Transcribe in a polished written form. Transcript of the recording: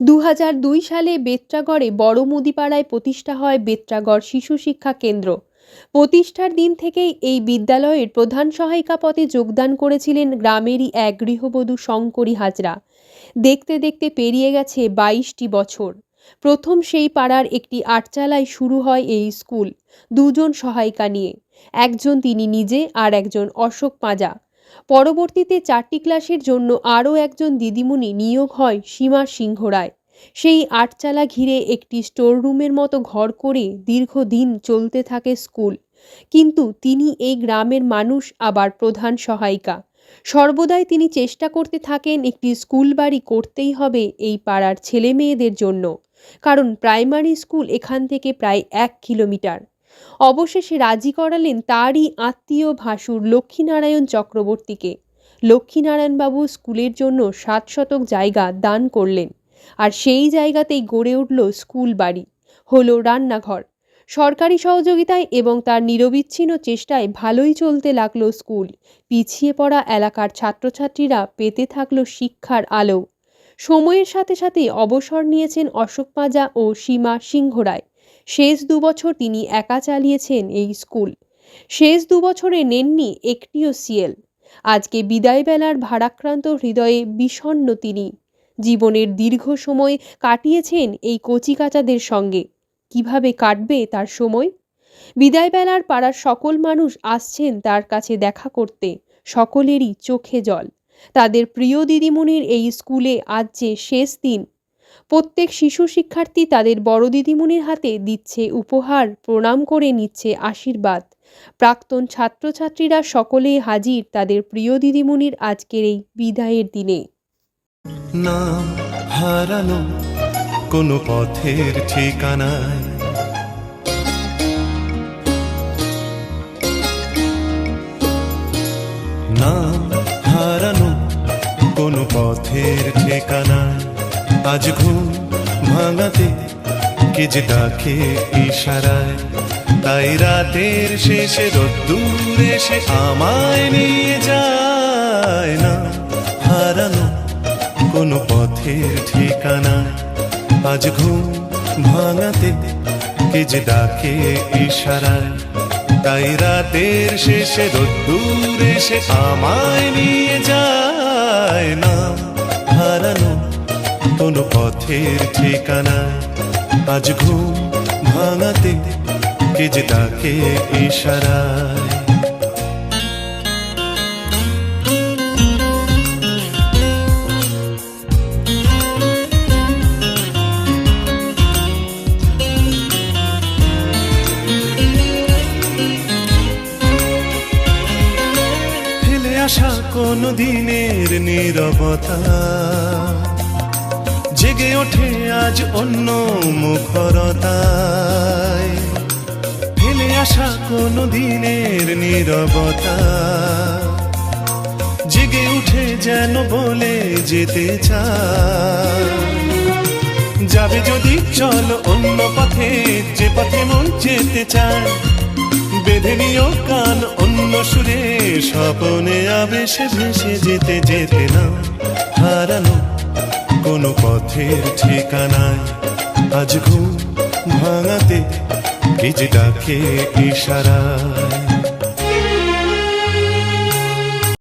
২০০২ সালে বেত্রাগড়ে বড় মুদিপাড়ায় প্রতিষ্ঠা হয় বেত্রাগড় শিশু শিক্ষা কেন্দ্র। প্রতিষ্ঠার দিন থেকেই এই বিদ্যালয়ের প্রধান সহায়িকা পদে যোগদান করেছিলেন গ্রামেরই এক গৃহবধূ শঙ্করী হাজরা। দেখতে দেখতে পেরিয়ে গেছে ২২টি বছর। প্রথম সেই পাড়ার একটি আটচালায় শুরু হয় এই স্কুল, দুজন সহায়িকা নিয়ে। একজন তিনি নিজে, আর একজন অশোক পাঁজা। পরবর্তীতে 4টি ক্লাসের জন্য আরও একজন দিদিমণি নিয়োগ হয় সীমা সিংহ রায়। সেই আটচালা ঘিরে একটি স্টোররুমের মতো ঘর করে দীর্ঘদিন চলতে থাকে স্কুল। কিন্তু তিনি এই গ্রামের মানুষ, আবার প্রধান সহায়িকা। সর্বদাই তিনি চেষ্টা করতে থাকেন একটি স্কুল বাড়ি করতেই হবে এই পাড়ার ছেলে মেয়েদের জন্য, কারণ প্রাইমারি স্কুল এখান থেকে প্রায় 1 কিলোমিটার। অবশেষে রাজি করালেন তারই আত্মীয় ভাসুর লক্ষ্মীনারায়ণ চক্রবর্তীকে। লক্ষ্মীনারায়ণবাবু স্কুলের জন্য 7 শতক জায়গা দান করলেন, আর সেই জায়গাতেই গড়ে উঠল স্কুল বাড়ি, হলো রান্নাঘর। সরকারি সহযোগিতায় এবং তার নিরবিচ্ছিন্ন চেষ্টায় ভালোই চলতে লাগলো স্কুল। পিছিয়ে পড়া এলাকার ছাত্রছাত্রীরা পেতে থাকলো শিক্ষার আলো। সময়ের সাথে সাথে অবসর নিয়েছেন অশোক পাঁজা ও সীমা সিংহ রায়। শেষ 2 বছর তিনি একা চালিয়েছেন এই স্কুল। শেষ 2 বছরে নেননি একটিও সিএল। আজকে বিদায়বেলার ভারাক্রান্ত হৃদয়ে বিষণ্ণ তিনি। জীবনের দীর্ঘ সময় কাটিয়েছেন এই কচিকাঁচাদের সঙ্গে। কিভাবে কাটবে তার সময়? বিদায়বেলার পাড়ার সকল মানুষ আসছেন তার কাছে দেখা করতে। সকলেরই চোখে জল। তাদের প্রিয় দিদিমণির এই স্কুলে আজ যে শেষ দিন। প্রত্যেক শিশু শিক্ষার্থী তাদের বড় দিদিমণির হাতে দিচ্ছে উপহার, প্রণাম করে নিচ্ছে আশীর্বাদ। প্রাক্তন ছাত্রছাত্রীরা সকলেই হাজির তাদের প্রিয় দিদিমণির আজকের এই বিদায়ের দিনে। নাম হারানো কোনো পথের ঠিকানায়, নাম হারানো কোনো পথের ঠিকানায়, আজ ঘুম ভাঙাতে কে যে ডাকে ইশারায়, তাই রাতের শেষে রোদ্দুর এসে আমায় নিয়ে যায়। না হারানো কোনো পথের ঠিকানায়, আজ ঘুম ভাঙাতে কে যে ডাকে ইশারায়, তাই রাতের শেষে রোদ্দুর এসে আমায় নিয়ে যায়। না হারানো কোনো পথের ঠিকানায়, আজ ঘুম ভাঙাতে কে যে ডাকে ইশারায়। ফেলে আসা কোনো দিনের নীরবতা জেগে ওঠে আজ অন্য মুখরতায়। ফেলে আসা কোনো দিনের নীরবতা জেগে উঠে যেন বলে যেতে চায়। যাবে যদি চলো অন্য পথে, যে পথে মন যেতে চায়। বেঁধে নিও কান অন্য সুরে, স্বপনে আবেশে ভেসে যেতে যেতে না হারানো কোনো পথের ঠিকানায়, আজ ঘুম ভাঙাতে কে যে ডাকে ইশারায়।